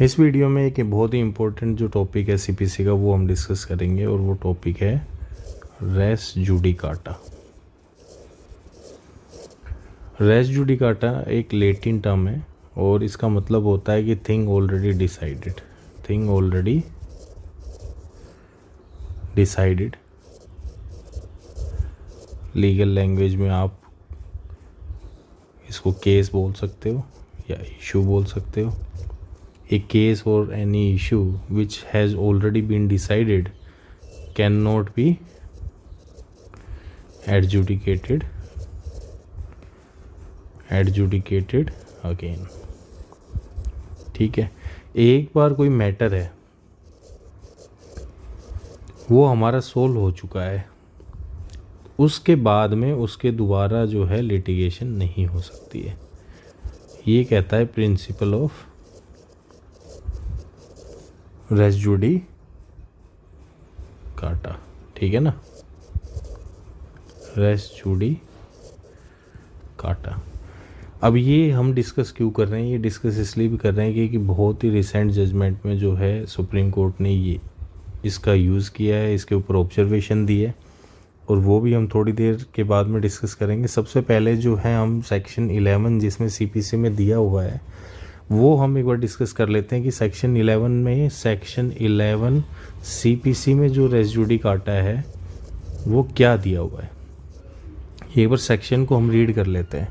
इस वीडियो में एक बहुत ही इम्पोर्टेंट जो टॉपिक है सीपीसी का वो हम डिस्कस करेंगे और वो टॉपिक है रेस जुडिकाटा। रेस जुडिकाटा एक लैटिन टर्म है और इसका मतलब होता है कि thing already decided. Thing already decided legal language में आप इसको केस बोल सकते हो या इशू बोल सकते हो। A case or any issue which has already been decided cannot be adjudicated again। ठीक है, एक बार कोई मैटर है वो हमारा सोल्व हो चुका है, उसके बाद में उसके दोबारा जो है लिटिगेशन नहीं हो सकती है। ये कहता है प्रिंसिपल ऑफ रेस जुडिकाटा। ठीक है ना, रेस जुडिकाटा। अब ये हम डिस्कस क्यों कर रहे हैं? ये डिस्कस इसलिए भी कर रहे हैं कि बहुत ही रिसेंट जजमेंट में जो है सुप्रीम कोर्ट ने ये इसका यूज़ किया है, इसके ऊपर ऑब्जर्वेशन दी है और वो भी हम थोड़ी देर के बाद में डिस्कस करेंगे। सबसे पहले जो है हम सेक्शन 11 जिसमें सीपीसी में दिया हुआ है वो हम एक बार डिस्कस कर लेते हैं कि सेक्शन 11 सीपीसी में जो रेस जुडिकाटा है वो क्या दिया हुआ है। एक बार सेक्शन को हम रीड कर लेते हैं।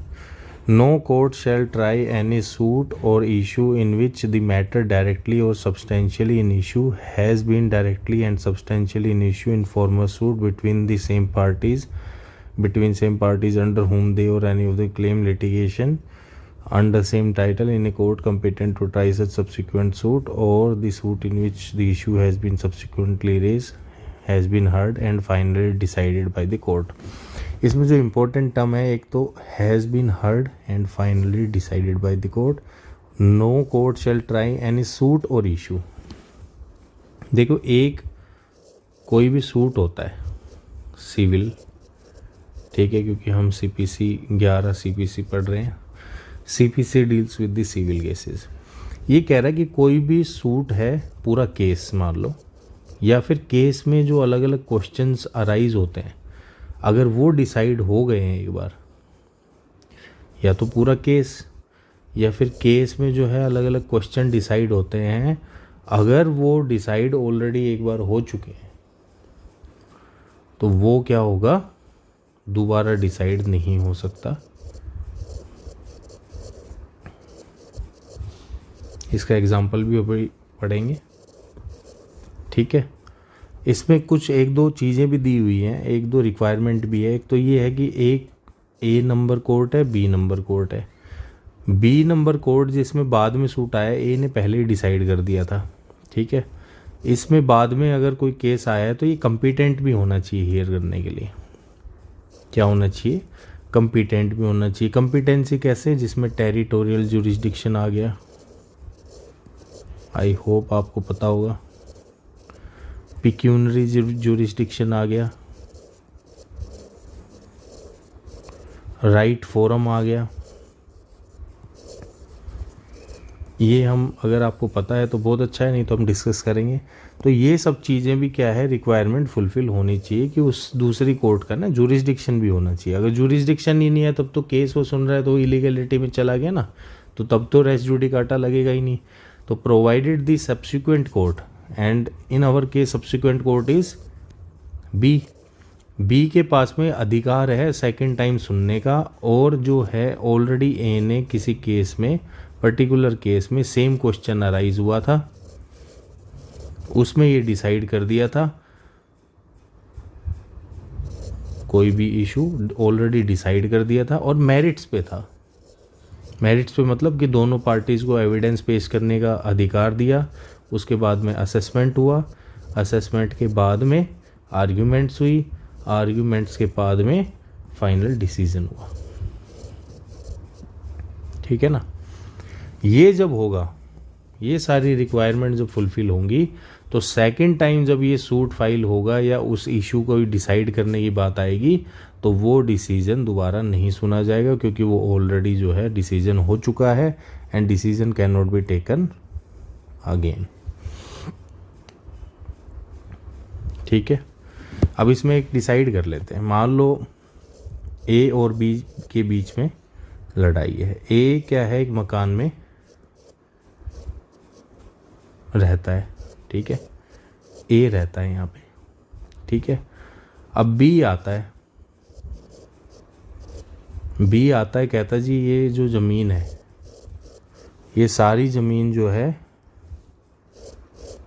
No court shall try any suit or issue in which the matter directly or substantially in issue has been directly and substantially in issue in former suit between same parties under whom they or any of the claim litigation under same title in a court competent to try such subsequent suit or the suit in which the issue has been subsequently raised has been heard and finally decided by the court। इसमें जो important term है एक तो has been heard and finally decided by the court. No court shall try any suit or issue. देखो, एक कोई भी suit होता है सिविल, ठीक है, क्योंकि हम सीपीसी 11 सीपीसी पढ़ रहे हैं। CPC deals with the civil cases. ये कह रहा है कि कोई भी सूट है, पूरा केस मान लो, या फिर केस में जो अलग अलग क्वेश्चंस अराइज होते हैं, अगर वो डिसाइड हो गए हैं एक बार, या तो पूरा केस या फिर केस में जो है अलग अलग क्वेश्चन डिसाइड होते हैं, अगर वो डिसाइड ऑलरेडी एक बार हो चुके हैं तो वो क्या होगा, दोबारा डिसाइड नहीं हो सकता। इसका एग्जाम्पल भी अभी पढ़ेंगे। ठीक है, इसमें कुछ एक दो चीज़ें भी दी हुई हैं, एक दो रिक्वायरमेंट भी है। एक तो ये है कि एक ए नंबर कोर्ट है, बी नंबर कोर्ट है। बी नंबर कोर्ट जिसमें बाद में सूट आया, ए ने पहले ही डिसाइड कर दिया था। ठीक है, इसमें बाद में अगर कोई केस आया है तो ये कम्पिटेंट भी होना चाहिए हियर करने के लिए। क्या होना चाहिए? कम्पिटेंट भी होना चाहिए। कम्पिटेंसी कैसे? जिसमें टेरिटोरियल जुरिस्डिक्शन आ गया, आई होप आपको पता होगा। पिक्यूनरी जुरिस्डिक्शन आ गया, राइट फोरम आ गया। ये हम, अगर आपको पता है तो बहुत अच्छा है, नहीं तो हम डिस्कस करेंगे। तो ये सब चीज़ें भी क्या है, रिक्वायरमेंट फुलफिल होनी चाहिए कि उस दूसरी कोर्ट का ना जुरिस्डिक्शन भी होना चाहिए। अगर जुरिस्डिक्शन ही नहीं है तब तो केस वो सुन रहा है तो इलीगलिटी में चला गया ना, तो तब तो रेस जुडिकाटा लगेगा ही नहीं। तो provided the subsequent court, and in our case subsequent court is B. B के पास में अधिकार है सेकंड टाइम सुनने का, और जो है ऑलरेडी ए ने किसी केस में, पर्टिकुलर केस में सेम क्वेश्चन अराइज हुआ था, उसमें ये डिसाइड कर दिया था, कोई भी इशू ऑलरेडी डिसाइड कर दिया था और मेरिट्स पे था। मेरिट्स पे मतलब कि दोनों पार्टीज़ को एविडेंस पेश करने का अधिकार दिया। उसके बाद में असेसमेंट हुआ, असेसमेंट के बाद में आर्ग्यूमेंट्स हुई, आर्ग्यूमेंट्स के बाद में फाइनल डिसीजन हुआ। ठीक है ना, ये जब होगा, ये सारी रिक्वायरमेंट जब फुलफिल होंगी तो सेकंड टाइम जब ये सूट फाइल होगा या उस इशू को डिसाइड करने की बात आएगी तो वो डिसीजन दोबारा नहीं सुना जाएगा, क्योंकि वो ऑलरेडी जो है डिसीजन हो चुका है and decision can not be taken again. ठीक है, अब इसमें एक डिसाइड कर लेते हैं। मान लो ए और बी के बीच में लड़ाई है। ए क्या है, एक मकान में रहता है, ठीक है, ए रहता है यहाँ पे, ठीक है। अब बी आता है, कहता जी ये जो ज़मीन है, ये सारी ज़मीन जो है,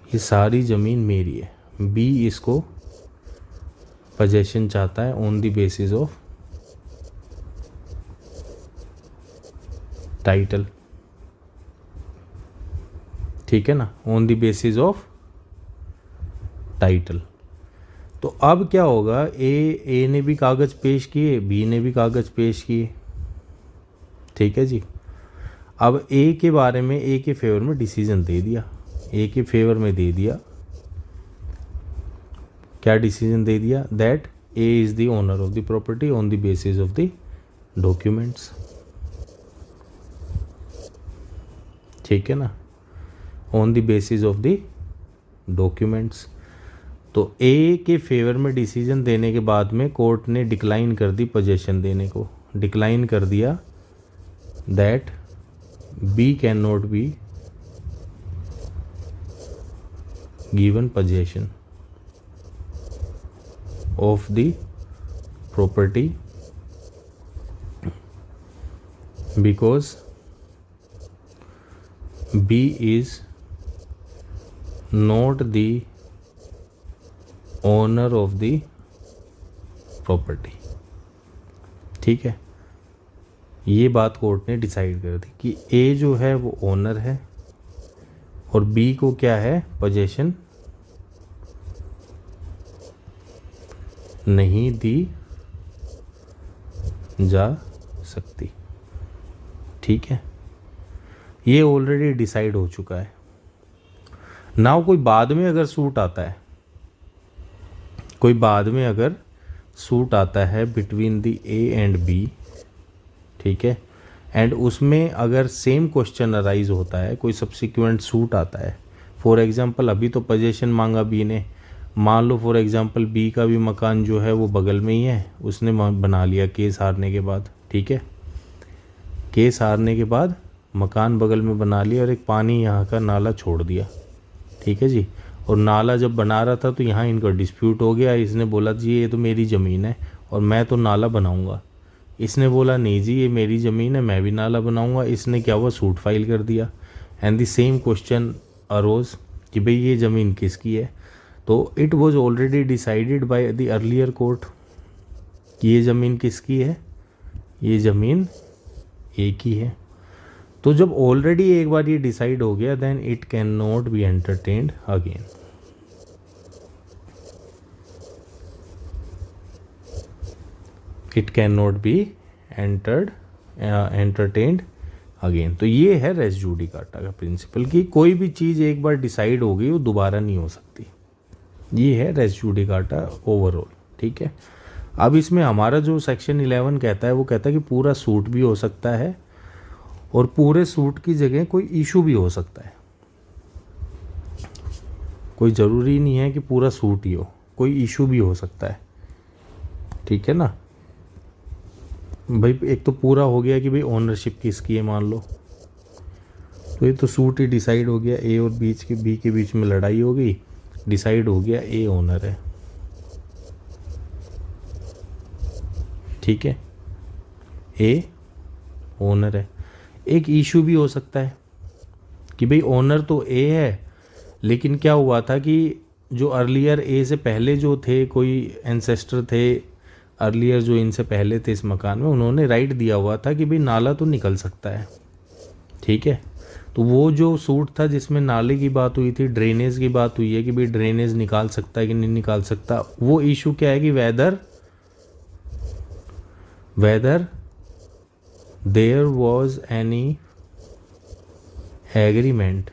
ये सारी ज़मीन मेरी है। बी इसको पोजेशन चाहता है on the basis of title, ठीक है ना, on the basis of title. तो अब क्या होगा, ए ने भी कागज़ पेश किए, बी ने भी कागज़ पेश किए, ठीक है जी। अब ए के बारे में, ए के फेवर में डिसीजन दे दिया, ए के फेवर में दे दिया, क्या डिसीजन दे दिया, that A is the owner of the property on the basis of the documents, ठीक है ना, on the basis of the documents. तो ए के फेवर में डिसीजन देने के बाद में कोर्ट ने डिक्लाइन कर दी पोजेशन देने को, डिक्लाइन कर दिया that B can not be given possession of the property because B is not the owner of the property, ठीक है। ये बात कोर्ट ने डिसाइड कर दी कि ए जो है वो ओनर है और बी को क्या है, पोजेशन नहीं दी जा सकती, ठीक है। ये ऑलरेडी डिसाइड हो चुका है। नाउ कोई बाद में अगर सूट आता है, कोई बाद में अगर सूट आता है between the A and B, ठीक है, एंड उसमें अगर सेम क्वेश्चन अराइज होता है, कोई सब्सिक्वेंट सूट आता है, फॉर एग्जांपल अभी तो पोजेशन मांगा बी ने, मान लो फॉर एग्जांपल बी का भी मकान जो है वो बगल में ही है, उसने बना लिया केस हारने के बाद, ठीक है, केस हारने के बाद मकान बगल में बना लिया और एक पानी यहाँ का नाला छोड़ दिया, ठीक है जी। और नाला जब बना रहा था तो यहाँ इनका डिस्प्यूट हो गया, इसने बोला जी ये तो मेरी ज़मीन है और मैं तो नाला बनाऊँगा, इसने बोला नहीं जी ये मेरी ज़मीन है, मैं भी नाला बनाऊँगा। इसने क्या हुआ, सूट फाइल कर दिया and the same question arose कि भाई ये ज़मीन किसकी है। तो it was already decided by the earlier court कि ये ज़मीन किसकी है, ये ज़मीन ए की है। तो जब ऑलरेडी एक बार ये डिसाइड हो गया, then it can not be entertained again. It can not be entertained again. तो ये है रेस जुडिकाटा का प्रिंसिपल कि कोई भी चीज़ एक बार डिसाइड हो गई वो दोबारा नहीं हो सकती। ये है रेस जुडिकाटा ओवरऑल, ठीक है। अब इसमें हमारा जो सेक्शन 11 कहता है वो कहता है कि पूरा सूट भी हो सकता है और पूरे सूट की जगह कोई इशू भी हो सकता है। कोई ज़रूरी नहीं है कि पूरा सूट ही हो, कोई इशू भी हो सकता है, ठीक है ना। भाई एक तो पूरा हो गया कि भाई ओनरशिप किसकी है मान लो, तो ये तो सूट ही डिसाइड हो गया, ए और बी के बीच में लड़ाई हो गई, डिसाइड हो गया ए ओनर है, ठीक है, ए ओनर है। एक इशू भी हो सकता है कि भाई ओनर तो ए है, लेकिन क्या हुआ था कि जो अर्लियर ए से पहले जो थे, कोई एंसेस्टर थे अर्लियर जो इनसे पहले थे इस मकान में, उन्होंने राइट दिया हुआ था कि भाई नाला तो निकल सकता है, ठीक है। तो वो जो सूट था जिसमें नाले की बात हुई थी, ड्रेनेज की बात हुई है कि भाई ड्रेनेज निकाल सकता है कि नहीं निकाल सकता, वो इशू क्या है कि whether there was any agreement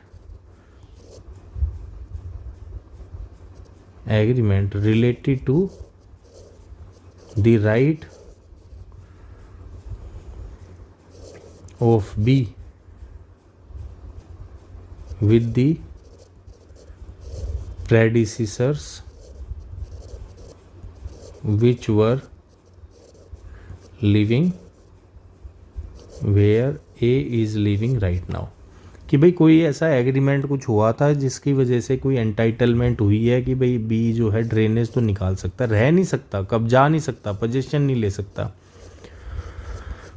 related to the right of B with the predecessors which were living where A is living right now। कि भाई कोई ऐसा एग्रीमेंट कुछ हुआ था जिसकी वजह से कोई एंटाइटलमेंट हुई है कि भाई बी जो है ड्रेनेज तो निकाल सकता, रह नहीं सकता, कब्जा नहीं सकता, पोजीशन नहीं ले सकता,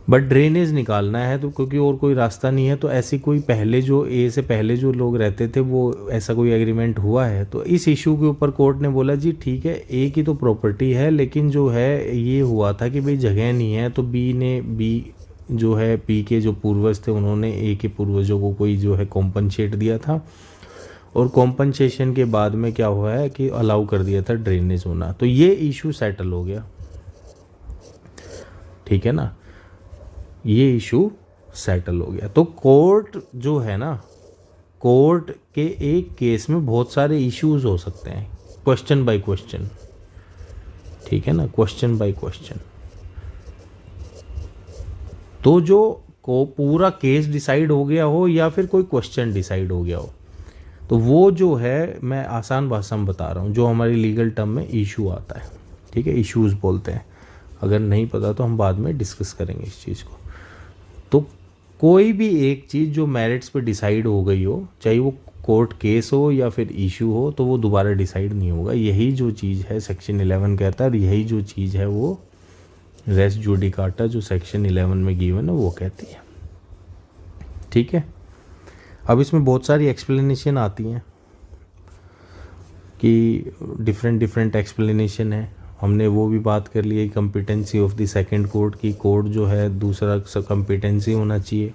बट ड्रेनेज निकालना है तो क्योंकि और कोई रास्ता नहीं है। तो ऐसी कोई पहले जो ए से पहले जो लोग रहते थे वो ऐसा कोई एग्रीमेंट हुआ है। तो इस इशू के ऊपर कोर्ट ने बोला जी ठीक है, ए की तो प्रॉपर्टी है, लेकिन जो है ये हुआ था कि भाई जगह नहीं है, तो बी जो है पी के जो पूर्वज थे उन्होंने ए के पूर्वजों को कोई जो है कॉम्पनसेट दिया था, और कॉम्पनसेशन के बाद में क्या हुआ है कि अलाउ कर दिया था ड्रेनेज होना। तो ये इशू सेटल हो गया, ठीक है ना, ये इशू सेटल हो गया। तो कोर्ट जो है ना, कोर्ट के एक केस में बहुत सारे इश्यूज हो सकते हैं, क्वेश्चन बाय क्वेश्चन, ठीक है ना, क्वेश्चन बाय क्वेश्चन। तो जो को पूरा केस डिसाइड हो गया हो या फिर कोई क्वेश्चन डिसाइड हो गया हो, तो वो जो है मैं आसान भाषा में बता रहा हूँ, जो हमारी लीगल टर्म में इशू आता है, ठीक है, इश्यूज बोलते हैं। अगर नहीं पता तो हम बाद में डिस्कस करेंगे इस चीज़ को। तो कोई भी एक चीज़ जो मेरिट्स पे डिसाइड हो गई हो, चाहे वो कोर्ट केस हो या फिर इशू हो, तो वो दोबारा डिसाइड नहीं होगा। यही जो चीज़ है सेक्शन 11 कहता है, और यही जो चीज़ है वो रेस जुडिकाटा जो सेक्शन 11 में गिवन है वो कहती है, ठीक है। अब इसमें बहुत सारी एक्सप्लेनेशन आती हैं कि डिफरेंट एक्सप्लेनेशन है। हमने वो भी बात कर ली है competency of the second court की, कोर्ट जो है दूसरा कॉम्पिटेंसी होना चाहिए,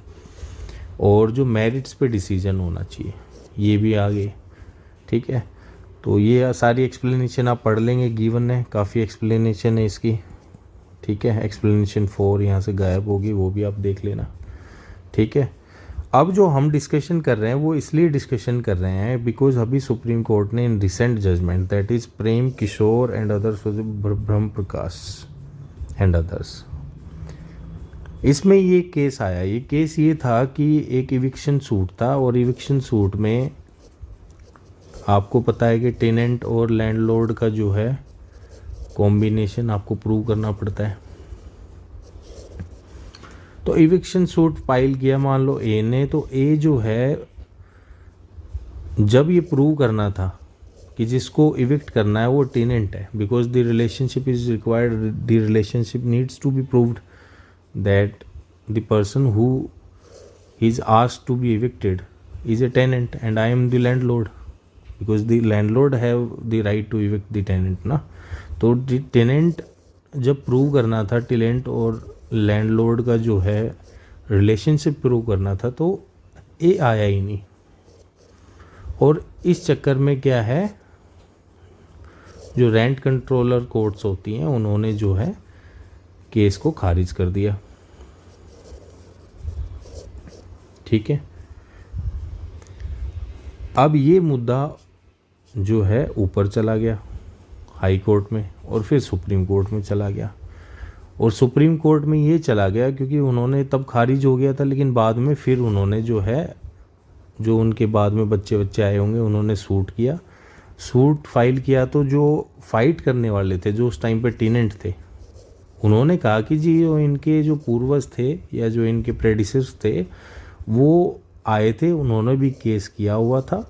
और जो मेरिट्स पे डिसीजन होना चाहिए, ये भी आ गए, ठीक है। तो ये सारी एक्सप्लेनेशन आप पढ़ लेंगे, गिवन है, काफ़ी एक्सप्लेनेशन है इसकी, ठीक है। एक्सप्लेनेशन 4 यहाँ से गायब होगी, वो भी आप देख लेना, ठीक है। अब जो हम डिस्कशन कर रहे हैं वो इसलिए डिस्कशन कर रहे हैं बिकॉज अभी सुप्रीम कोर्ट ने in recent judgment that is Prem Kishore and others, Brahm Prakash and others, इसमें ये केस आया। ये केस ये था कि एक इविक्शन सूट था, और इविक्शन सूट में आपको पता है कि टेनेंट और लैंडलॉर्ड का जो है कॉम्बिनेशन आपको प्रूव करना पड़ता है। तो इविक्शन सूट फाइल किया मान लो ए ने, तो ए जो है जब ये प्रूव करना था कि जिसको इविक्ट करना है वो टेनेंट है, because the relationship is required, the relationship needs to be proved that the person who is asked to be evicted is a tenant and I am the landlord, because the landlord have the right to evict the tenant ना। तो tenant जब prove करना था, tenant और landlord का जो है relationship prove करना था, तो ए आया ही नहीं। और इस चक्कर में क्या है, जो रेंट कंट्रोलर कोर्ट्स होती हैं उन्होंने जो है केस को खारिज कर दिया, ठीक है। अब ये मुद्दा जो है ऊपर चला गया हाई कोर्ट में, और फिर सुप्रीम कोर्ट में चला गया। और सुप्रीम कोर्ट में ये चला गया क्योंकि उन्होंने तब खारिज हो गया था, लेकिन बाद में फिर उन्होंने जो है, जो उनके बाद में बच्चे आए होंगे, उन्होंने सूट फाइल किया। तो जो फाइट करने वाले थे, जो उस टाइम पे टेनेंट थे, उन्होंने कहा कि जी जो इनके जो पूर्वज थे या जो इनके प्रेडिसेस थे वो आए थे, उन्होंने भी केस किया हुआ था,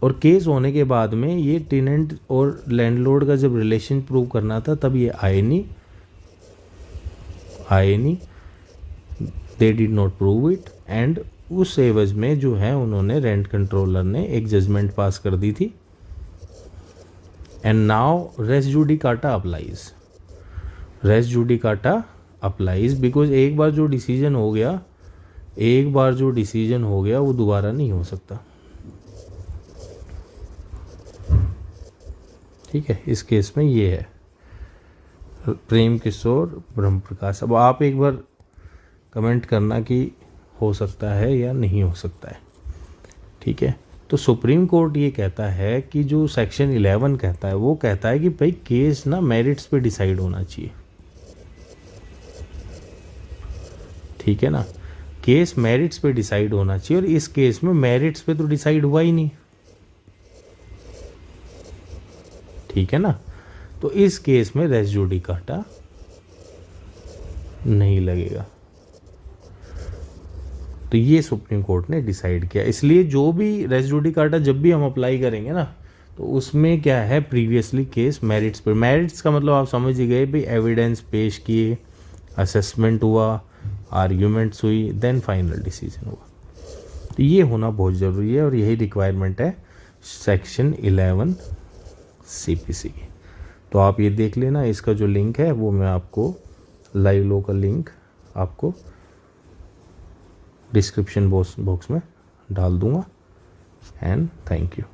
और केस होने के बाद में ये टेनेंट और लैंडलॉर्ड का जब रिलेशन प्रूव करना था तब ये आए नहीं, they did not prove it, and उस एवज में जो है उन्होंने रेंट कंट्रोलर ने एक जजमेंट पास कर दी थी, and now res judicata applies, because एक बार जो डिसीजन हो गया वो दोबारा नहीं हो सकता, ठीक है। इस केस में ये है प्रेम किशोर ब्रह्म प्रकाश। अब आप एक बार कमेंट करना कि हो सकता है या नहीं हो सकता है, ठीक है। तो सुप्रीम कोर्ट ये कहता है कि जो सेक्शन 11 कहता है वो कहता है कि भाई केस ना मेरिट्स पे डिसाइड होना चाहिए, ठीक है ना, केस मेरिट्स पे डिसाइड होना चाहिए। और इस केस में मेरिट्स पे तो डिसाइड हुआ ही नहीं, ठीक है ना। तो इस केस में रेस जुडिकाटा नहीं लगेगा। तो ये सुप्रीम कोर्ट ने डिसाइड किया। इसलिए जो भी रेस जुडिकाटा जब भी हम अप्लाई करेंगे ना, तो उसमें क्या है, प्रीवियसली केस मेरिट्स पर, मेरिट्स का मतलब आप समझ ही गए भाई, एविडेंस पेश किए, असेसमेंट हुआ, आर्ग्यूमेंट्स हुई, देन फाइनल डिसीजन हुआ। तो ये होना बहुत ज़रूरी है और यही रिक्वायरमेंट है सेक्शन 11 CPC की। तो आप ये देख लेना, इसका जो लिंक है वो मैं आपको, लाइव लॉ का लिंक आपको डिस्क्रिप्शन बॉक्स में डाल दूंगा। And thank you.